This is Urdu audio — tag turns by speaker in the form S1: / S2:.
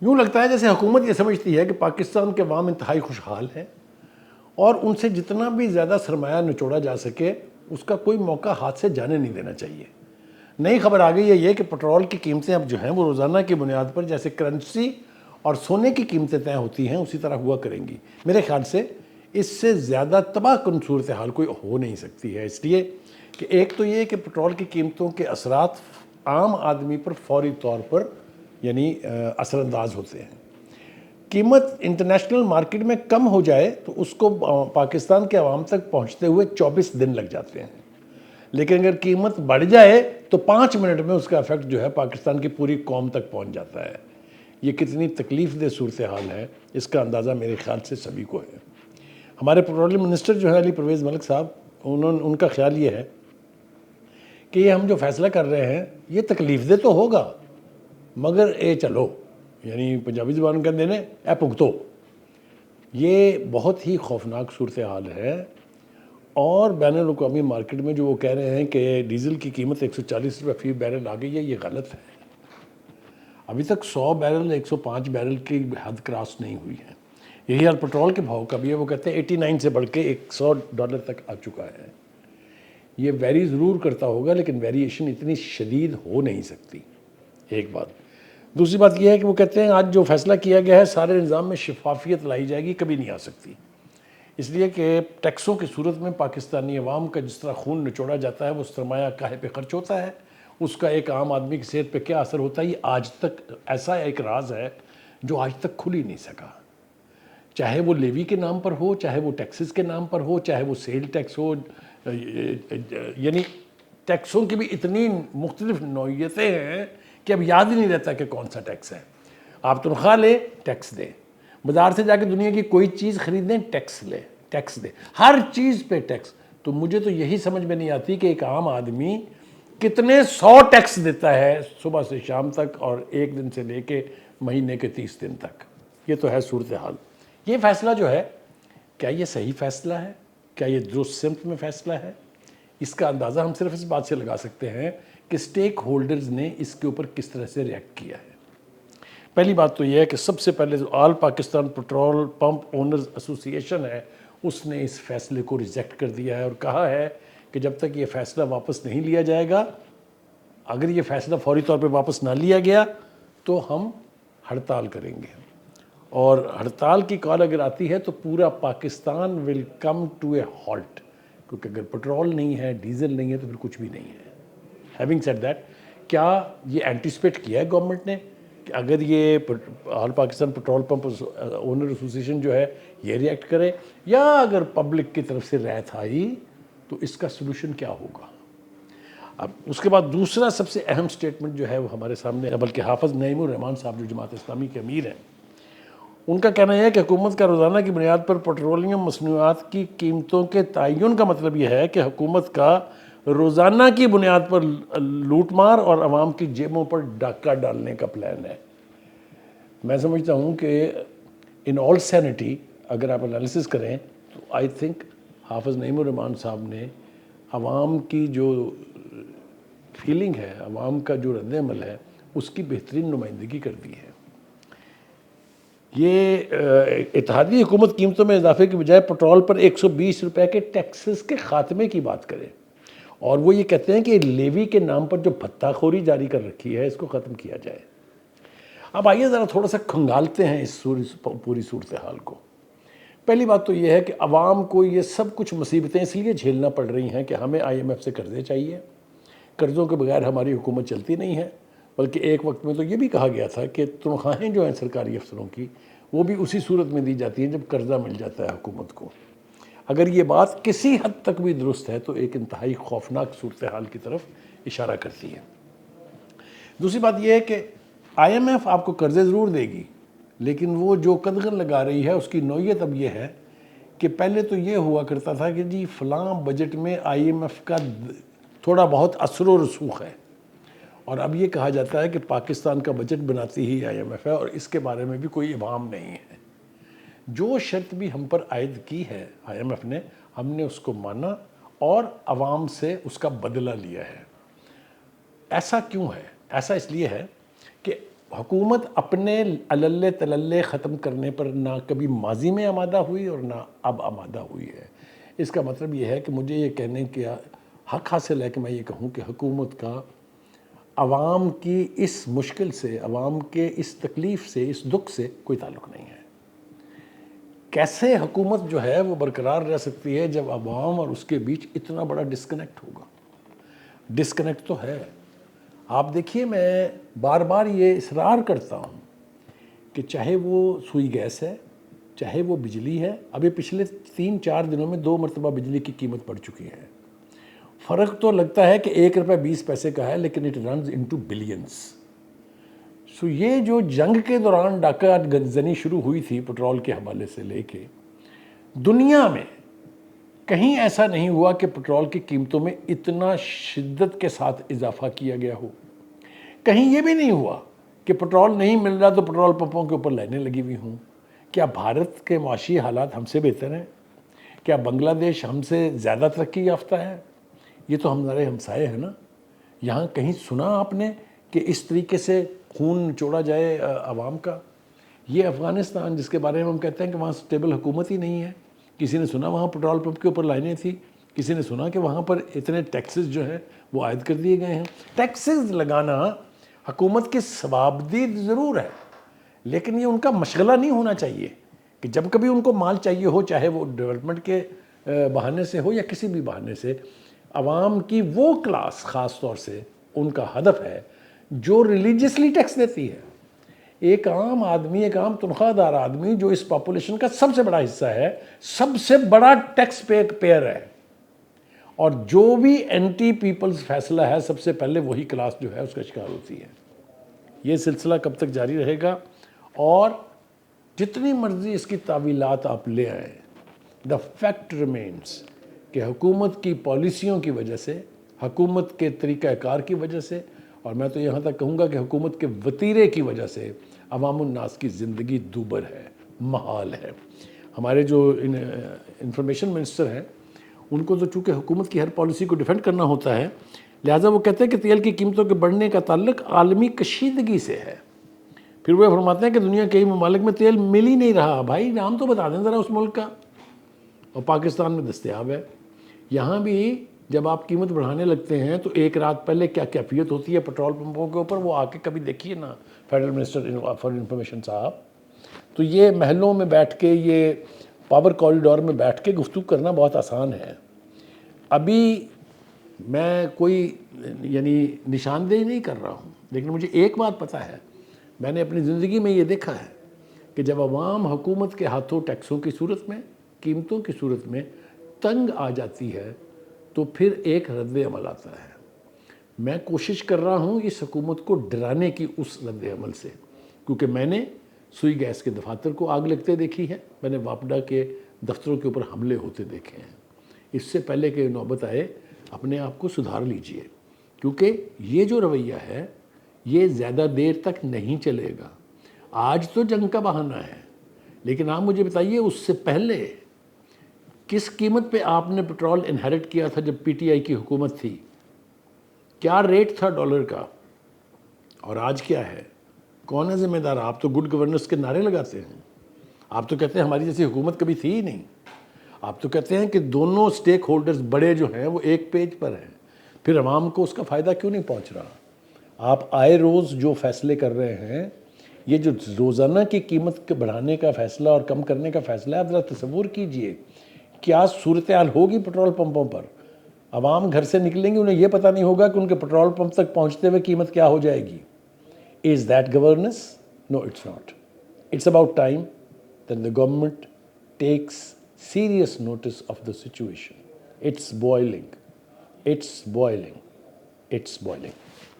S1: یوں لگتا ہے جیسے حکومت یہ سمجھتی ہے کہ پاکستان کے عوام انتہائی خوشحال ہیں اور ان سے جتنا بھی زیادہ سرمایہ نچوڑا جا سکے اس کا کوئی موقع ہاتھ سے جانے نہیں دینا چاہیے۔ نئی خبر آ گئی ہے یہ کہ پٹرول کی قیمتیں اب جو ہیں وہ روزانہ کی بنیاد پر جیسے کرنسی اور سونے کی قیمتیں طے ہوتی ہیں اسی طرح ہوا کریں گی۔ میرے خیال سے اس سے زیادہ تباہ کن صورتحال کوئی ہو نہیں سکتی ہے، اس لیے کہ ایک تو یہ کہ پٹرول کی قیمتوں کے اثرات عام آدمی پر فوری طور پر یعنی اثر انداز ہوتے ہیں۔ قیمت انٹرنیشنل مارکیٹ میں کم ہو جائے تو اس کو پاکستان کے عوام تک پہنچتے ہوئے 24 دن لگ جاتے ہیں، لیکن اگر قیمت بڑھ جائے تو 5 منٹ میں اس کا ایفیکٹ جو ہے پاکستان کی پوری قوم تک پہنچ جاتا ہے۔ یہ کتنی تکلیف دہ صورتحال ہے اس کا اندازہ میرے خیال سے سبھی کو ہے۔ ہمارے پیٹرولیم منسٹر جو ہے علی پرویز ملک صاحب، ان کا خیال یہ ہے کہ یہ ہم جو فیصلہ کر رہے ہیں یہ تکلیف دہ تو ہوگا مگر اے چلو، یعنی پنجابی زبان کہتے ہیں اے پگتو۔ یہ بہت ہی خوفناک صورتحال ہے، اور بین الاقوامی مارکیٹ میں جو وہ کہہ رہے ہیں کہ ڈیزل کی قیمت 140 روپے فی بیرل آ گئی ہے، یہ غلط ہے۔ ابھی تک 100 بیرل 105 بیرل کی حد کراس نہیں ہوئی ہے۔ یہی حال پٹرول کے بھاؤ کا بھی ہے، وہ کہتے ہیں 89 سے بڑھ کے $100 تک آ چکا ہے۔ یہ ویری ضرور کرتا ہوگا لیکن ویریشن اتنی شدید ہو نہیں سکتی، ایک بات۔ دوسری بات یہ ہے کہ وہ کہتے ہیں آج جو فیصلہ کیا گیا ہے سارے نظام میں شفافیت لائی جائے گی، کبھی نہیں آ سکتی، اس لیے کہ ٹیکسوں کی صورت میں پاکستانی عوام کا جس طرح خون نچوڑا جاتا ہے وہ سرمایہ کاہے پہ خرچ ہوتا ہے، اس کا ایک عام آدمی کی صحت پہ کیا اثر ہوتا ہے، یہ آج تک ایسا ایک راز ہے جو آج تک کھل ہی نہیں سکا۔ چاہے وہ لیوی کے نام پر ہو، چاہے وہ ٹیکسز کے نام پر ہو، چاہے وہ سیل ٹیکس ہو، یعنی ٹیکسوں کی بھی اتنی مختلف نوعیتیں ہیں کہ اب یاد ہی نہیں رہتا کہ کون سا ٹیکس ہے۔ آپ تنخواہ لیں ٹیکس دیں، بازار سے جا کے دنیا کی کوئی چیز خریدیں ٹیکس لیں، ٹیکس دیں، ہر چیز پہ ٹیکس۔ تو مجھے تو یہی سمجھ میں نہیں آتی کہ ایک عام آدمی کتنے 100 ٹیکس دیتا ہے صبح سے شام تک اور ایک دن سے لے کے مہینے کے 30 دن تک۔ یہ تو ہے صورتحال۔ یہ فیصلہ جو ہے کیا یہ صحیح فیصلہ ہے؟ کیا یہ درست سمت میں فیصلہ ہے؟ اس کا اندازہ ہم صرف اس بات سے لگا سکتے ہیں کہ سٹیک ہولڈرز نے اس کے اوپر کس طرح سے ریئیکٹ کیا ہے۔ پہلی بات تو یہ ہے کہ سب سے پہلے جو آل پاکستان پٹرول پمپ اونرز ایسوسی ایشن ہے اس نے اس فیصلے کو ریجیکٹ کر دیا ہے اور کہا ہے کہ جب تک یہ فیصلہ واپس نہیں لیا جائے گا، اگر یہ فیصلہ فوری طور پہ واپس نہ لیا گیا تو ہم ہڑتال کریں گے، اور ہڑتال کی کال اگر آتی ہے تو پورا پاکستان ول کم ٹو اے ہالٹ، کیونکہ اگر پٹرول نہیں ہے، ڈیزل نہیں ہے تو پھر کچھ بھی نہیں ہے۔ ہیونگ سیڈ دیٹ، کیا یہ اینٹیسپیٹ کیا ہے گورنمنٹ نے کہ اگر یہ آل پاکستان پٹرول پمپ اونر ایسوسی ایشن جو ہے یہ ریئیکٹ کرے، یا اگر پبلک کی طرف سے رعایت آئی تو اس کا سلوشن کیا ہوگا؟ اب اس کے بعد دوسرا سب سے اہم سٹیٹمنٹ جو ہے وہ ہمارے سامنے ہے، بلکہ حافظ نعیم الرحمان صاحب جو جماعت اسلامی کے امیر ہیں، ان کا کہنا ہے کہ حکومت کا روزانہ کی بنیاد پر پیٹرولیم مصنوعات کی قیمتوں کے تعین کا مطلب یہ ہے کہ حکومت کا روزانہ کی بنیاد پر لوٹ مار اور عوام کی جیبوں پر ڈاکہ ڈالنے کا پلان ہے۔ میں سمجھتا ہوں کہ ان آل سینٹی اگر آپ انالیسس کریں تو آئی تھنک حافظ نعیم الرحمان صاحب نے عوام کی جو فیلنگ ہے، عوام کا جو رد عمل ہے، اس کی بہترین نمائندگی کر دی ہے۔ یہ اتحادی حکومت قیمتوں میں اضافے کی بجائے پٹرول پر 120 روپے کے ٹیکسز کے خاتمے کی بات کرے، اور وہ یہ کہتے ہیں کہ لیوی کے نام پر جو بھتہ خوری جاری کر رکھی ہے اس کو ختم کیا جائے۔ اب آئیے ذرا تھوڑا سا کھنگالتے ہیں اس پوری صورتحال کو۔ پہلی بات تو یہ ہے کہ عوام کو یہ سب کچھ مصیبتیں اس لیے جھیلنا پڑ رہی ہیں کہ ہمیں IMF سے قرضے چاہیے، قرضوں کے بغیر ہماری حکومت چلتی نہیں ہے، بلکہ ایک وقت میں تو یہ بھی کہا گیا تھا کہ تنخواہیں جو ہیں سرکاری افسروں کی وہ بھی اسی صورت میں دی جاتی ہیں جب قرضہ مل جاتا ہے حکومت کو۔ اگر یہ بات کسی حد تک بھی درست ہے تو ایک انتہائی خوفناک صورتحال کی طرف اشارہ کرتی ہے۔ دوسری بات یہ ہے کہ IMF آپ کو قرضے ضرور دے گی، لیکن وہ جو قدغن لگا رہی ہے اس کی نوعیت اب یہ ہے کہ پہلے تو یہ ہوا کرتا تھا کہ جی فلاں بجٹ میں IMF کا تھوڑا بہت اثر و رسوخ ہے، اور اب یہ کہا جاتا ہے کہ پاکستان کا بجٹ بناتی ہی IMF ہے اور اس کے بارے میں بھی کوئی ابہام نہیں ہے۔ جو شرط بھی ہم پر عائد کی ہے IMF نے، ہم نے اس کو مانا اور عوام سے اس کا بدلہ لیا ہے۔ ایسا کیوں ہے؟ ایسا اس لیے ہے کہ حکومت اپنے عللے تللے ختم کرنے پر نہ کبھی ماضی میں آمادہ ہوئی اور نہ اب آمادہ ہوئی ہے۔ اس کا مطلب یہ ہے کہ مجھے یہ کہنے کا حق حاصل ہے کہ میں یہ کہوں کہ حکومت کا عوام کی اس مشکل سے، عوام کے اس تکلیف سے، اس دکھ سے کوئی تعلق نہیں ہے۔ کیسے حکومت جو ہے وہ برقرار رہ سکتی ہے جب عوام اور اس کے بیچ اتنا بڑا ڈسکنیکٹ ہوگا؟ ڈسکنیکٹ تو ہے۔ آپ دیکھیے، میں بار بار یہ اصرار کرتا ہوں کہ چاہے وہ سوئی گیس ہے، چاہے وہ بجلی ہے، ابھی پچھلے 3-4 دنوں میں 2 مرتبہ بجلی کی قیمت بڑھ چکی ہے۔ فرق تو لگتا ہے کہ 1 روپے 20 پیسے کا ہے، لیکن اٹ رنز انٹو بلینز۔ سو یہ جو جنگ کے دوران ڈاکہ زنی شروع ہوئی تھی پٹرول کے حوالے سے لے کے، دنیا میں کہیں ایسا نہیں ہوا کہ پٹرول کی قیمتوں میں اتنا شدت کے ساتھ اضافہ کیا گیا ہو۔ کہیں یہ بھی نہیں ہوا کہ پٹرول نہیں مل رہا تو پٹرول پمپوں کے اوپر لائنیں لگی ہوئی ہوں۔ کیا بھارت کے معاشی حالات ہم سے بہتر ہیں؟ کیا بنگلہ دیش ہم سے زیادہ ترقی یافتہ ہے؟ یہ تو ہمارے ہمسائے ہیں نا۔ یہاں کہیں سنا آپ نے کہ اس طریقے سے خون نچوڑا جائے عوام کا؟ یہ افغانستان جس کے بارے میں ہم کہتے ہیں کہ وہاں سٹیبل حکومت ہی نہیں ہے، کسی نے سنا وہاں پٹرول پمپ کے اوپر لائنیں تھی؟ کسی نے سنا کہ وہاں پر اتنے ٹیکسز جو ہیں وہ عائد کر دیے گئے ہیں؟ ٹیکسز لگانا حکومت کی ثوابدید ضرور ہے، لیکن یہ ان کا مشغلہ نہیں ہونا چاہیے کہ جب کبھی ان کو مال چاہیے ہو، چاہے وہ ڈیولپمنٹ کے بہانے سے ہو یا کسی بھی بہانے سے، عوام کی وہ کلاس خاص طور سے ان کا ہدف ہے جو ریلیجیسلی ٹیکس دیتی ہے۔ ایک عام آدمی، ایک عام تنخواہ دار آدمی جو اس پاپولیشن کا سب سے بڑا حصہ ہے، سب سے بڑا ٹیکس پیئر ہے، اور جو بھی اینٹی پیپلز فیصلہ ہے سب سے پہلے وہی کلاس جو ہے اس کا شکار ہوتی ہے۔ یہ سلسلہ کب تک جاری رہے گا؟ اور جتنی مرضی اس کی تعویلات آپ لے آئیں، دا فیکٹ ریمینز کہ حکومت کی پالیسیوں کی وجہ سے، حکومت کے طریقہ کار کی وجہ سے، اور میں تو یہاں تک کہوں گا کہ حکومت کے وتیرے کی وجہ سے عوام الناس کی زندگی دوبر ہے، محال ہے۔ ہمارے جو انفارمیشن منسٹر ہیں، ان کو تو چونکہ حکومت کی ہر پالیسی کو ڈیفینڈ کرنا ہوتا ہے، لہٰذا وہ کہتے ہیں کہ تیل کی قیمتوں کے بڑھنے کا تعلق عالمی کشیدگی سے ہے۔ پھر وہ فرماتے ہیں کہ دنیا کے کئی ممالک میں تیل مل ہی نہیں رہا۔ بھائی نام تو بتا دیں ذرا اس ملک کا، اور پاکستان میں دستیاب ہے۔ یہاں بھی جب آپ قیمت بڑھانے لگتے ہیں تو ایک رات پہلے کیا کیفیت ہوتی ہے پٹرول پمپوں کے اوپر، وہ آ کے کبھی دیکھیے نا فیڈرل منسٹر فار انفارمیشن صاحب۔ تو یہ محلوں میں بیٹھ کے، یہ پاور کوریڈور میں بیٹھ کے گفتگو کرنا بہت آسان ہے۔ ابھی میں کوئی نشاندہی نہیں کر رہا ہوں، لیکن مجھے ایک بات پتہ ہے، میں نے اپنی زندگی میں یہ دیکھا ہے کہ جب عوام حکومت کے ہاتھوں ٹیکسوں کی صورت میں، قیمتوں کی صورت میں تنگ آ جاتی ہے تو پھر ایک رد عمل آتا ہے۔ میں کوشش کر رہا ہوں اس حکومت کو ڈرانے کی اس رد عمل سے، کیونکہ میں نے سوئی گیس کے دفاتر کو آگ لگتے دیکھی ہے، میں نے واپڈا کے دفتروں کے اوپر حملے ہوتے دیکھے ہیں۔ اس سے پہلے کہ نوبت آئے اپنے آپ کو سدھار لیجئے، کیونکہ یہ جو رویہ ہے یہ زیادہ دیر تک نہیں چلے گا۔ آج تو جنگ کا بہانہ ہے، لیکن آپ مجھے بتائیے اس سے پہلے کس قیمت پہ آپ نے پٹرول انہیرٹ کیا تھا جب پی ٹی آئی کی حکومت تھی؟ کیا ریٹ تھا ڈالر کا؟ اور آج کیا ہے؟ کون ہے ذمہ دار؟ آپ تو گڈ گورننس کے نعرے لگاتے ہیں، آپ تو کہتے ہیں ہماری جیسی حکومت کبھی تھی ہی نہیں، آپ تو کہتے ہیں کہ دونوں سٹیک ہولڈرز بڑے جو ہیں وہ ایک پیج پر ہیں، پھر عوام کو اس کا فائدہ کیوں نہیں پہنچ رہا؟ آپ آئے روز جو فیصلے کر رہے ہیں، یہ جو روزانہ کی قیمت بڑھانے کا فیصلہ اور کم کرنے کا فیصلہ ہے، آپ ذرا تصور کیجئے کیا صورتحال ہوگی پٹرول پمپوں پر۔ عوام گھر سے نکلیں گے، انہیں یہ پتہ نہیں ہوگا کہ ان کے پٹرول پمپ تک پہنچتے ہوئے قیمت کیا ہو جائے گی۔ Is that governance? No, it's not. It's about time that the government takes serious notice of the situation. It's boiling. It's boiling. It's boiling.